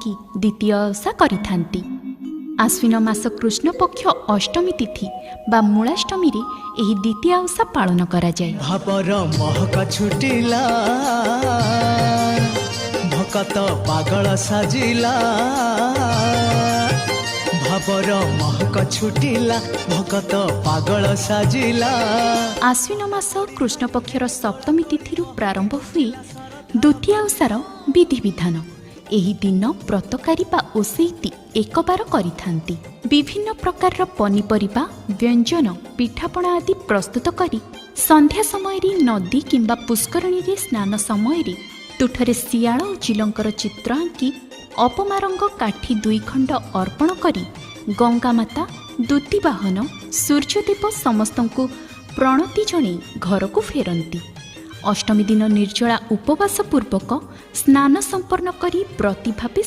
ଆଙ୍କି ଦ୍ୱିତୀୟ ଓଷା କରିଥାନ୍ତି। ଆଶ୍ୱିନ ମାସ କୃଷ୍ଣପକ୍ଷ ଅଷ୍ଟମୀ ତିଥି ବା ମୂଳାଷ୍ଟମୀରେ ଏହି ଦ୍ୱିତୀୟା ଓଷା ପାଳନ କରାଯାଏ। ଭାବର ମହକ ଛୁଟିଲା, ଭକତ ପାଗଳ ସାଜିଲା। ଭାବର ମହକ ଛୁଟିଲା, ଭକତ ପାଗଳ ସାଜିଲା। ଆଶ୍ୱିନ ମାସ କୃଷ୍ଣପକ୍ଷର ସପ୍ତମୀ ତିଥିରୁ ପ୍ରାରମ୍ଭ ହୁଏ ଦ୍ୱିତୀୟା ଓଷାର ବିଧିବିଧାନ। ଏହି ଦିନ ବ୍ରତକାରୀ ବା ଓଷେଇତି ଏକବାର କରିଥାନ୍ତି। ବିଭିନ୍ନ ପ୍ରକାରର ପନିପରିବା, ବ୍ୟଞ୍ଜନ, ପିଠାପଣା ଆଦି ପ୍ରସ୍ତୁତ କରି ସନ୍ଧ୍ୟା ସମୟରେ ନଦୀ କିମ୍ବା ପୁଷ୍କରିଣୀରେ ସ୍ନାନ ସମୟରେ ତୁଠରେ ଶିଆଳ ଓ ଚିଲଙ୍କର ଚିତ୍ର ଆଙ୍କି ଅପମାରଙ୍ଗ କାଠି 2 ଖଣ୍ଡ ଅର୍ପଣ କରି ଗଙ୍ଗାମାତା, ଦୂତୀବାହନ, ସୂର୍ଯ୍ୟଦେବ ସମସ୍ତଙ୍କୁ ପ୍ରଣତି ଜଣାଇ ଘରକୁ ଫେରନ୍ତି। ଅଷ୍ଟମୀ ଦିନ ନିର୍ଜଳା ଉପବାସ ପୂର୍ବକ ସ୍ନାନ ସମ୍ପନ୍ନ କରି ବ୍ରତୀ ଭାବେ